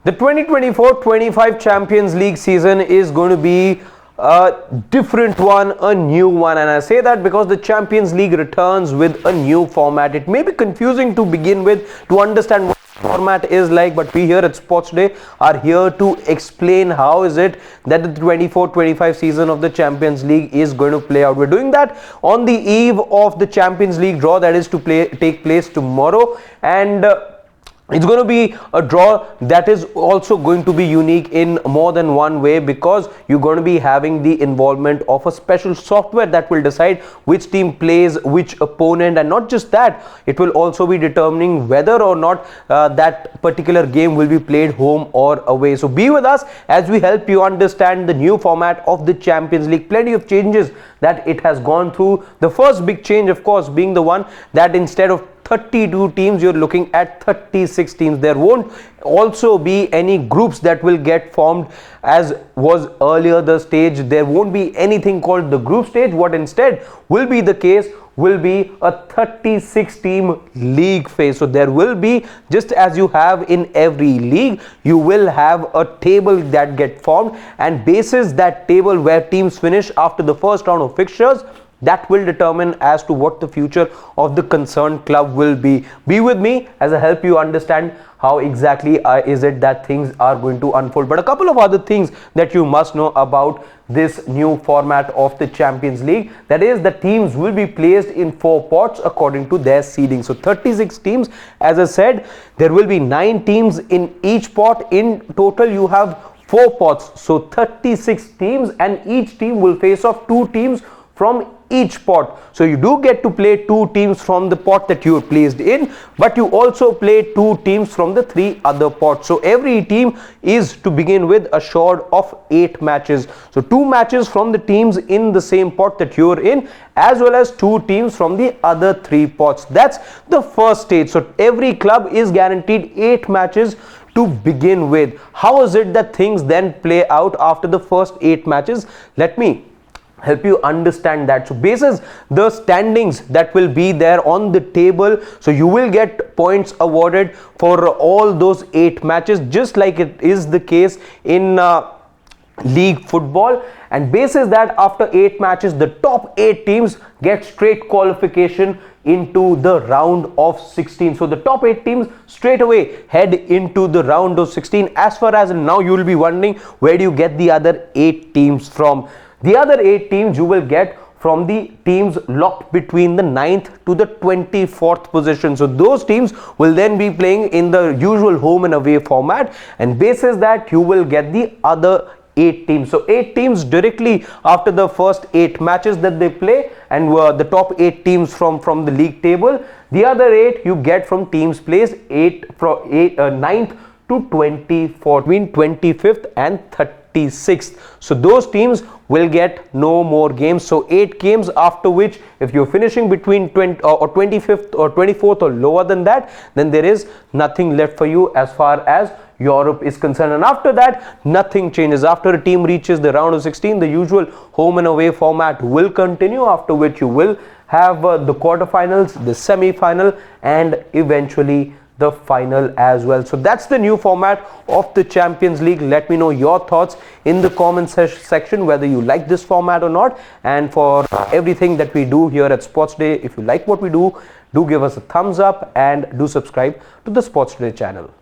The 2024-25 Champions League season is going to be a different one, a new one, and I say that because the Champions League returns with a new format. It may be confusing to begin with to understand what the format is like, but we here at Sports Day are here to explain how is it that the 24-25 season of the Champions League is going to play out. We're doing that on the eve of the Champions League draw that is to take place tomorrow, and it's going to be a draw that is also going to be unique in more than one way, because you're going to be having the involvement of a special software that will decide which team plays which opponent, and not just that, it will also be determining whether or not that particular game will be played home or away. So be with us as we help you understand the new format of the Champions League. Plenty of changes that it has gone through. The first big change, of course, being the one that instead of 32 teams, you're looking at 36 teams. There won't also be any groups that will get formed as was earlier the stage. There won't be anything called the group stage. What instead will be the case will be a 36 team league phase. So there will be, just as you have in every league, you will have a table that get formed, and basis that table where teams finish after the first round of fixtures, that will determine as to what the future of the concerned club will be. Be with me as I help you understand how exactly is it that things are going to unfold. But a couple of other things that you must know about this new format of the Champions League, that is, the teams will be placed in 4 pots according to their seeding. So 36 teams, as I said, there will be 9 teams in each pot. In total you have 4 pots, so 36 teams, and each team will face off 2 teams from each pot. So you do get to play 2 teams from the pot that you are placed in, but you also play 2 teams from the 3 other pots. So every team is to begin with assured of 8 matches. So 2 matches from the teams in the same pot that you are in, as well as 2 teams from the other 3 pots. That's the first stage. So every club is guaranteed 8 matches to begin with. How is it that things then play out after the first 8 matches? Let me help you understand that. So basis the standings that will be there on the table, so you will get points awarded for all those 8 matches, just like it is the case in league football. And basis that, after 8 matches, the top 8 teams get straight qualification into the round of 16. So the top 8 teams straight away head into the round of 16. As far as now, you will be wondering, where do you get the other 8 teams from? The other 8 teams you will get from the teams locked between the 9th to the 24th position. So those teams will then be playing in the usual home and away format, and basis that you will get the other 8 teams. So 8 teams directly after the first 8 matches that they play, and the top 8 teams from the league table. The other 8 you get from teams placed 9th to 24th, between 25th and 36th. So those teams will get no more games. So 8 games, after which if you're finishing between 25th or 24th or lower than that, then there is nothing left for you as far as Europe is concerned. And after that, nothing changes. After a team reaches the round of 16, the usual home and away format will continue, after which you will have the quarterfinals, the semi-final, and eventually the final as well. So that's the new format of the Champions League. Let me know your thoughts in the comment section, whether you like this format or not. And for everything that we do here at Sports Day, if you like what we do, do give us a thumbs up and do subscribe to the Sports Day channel.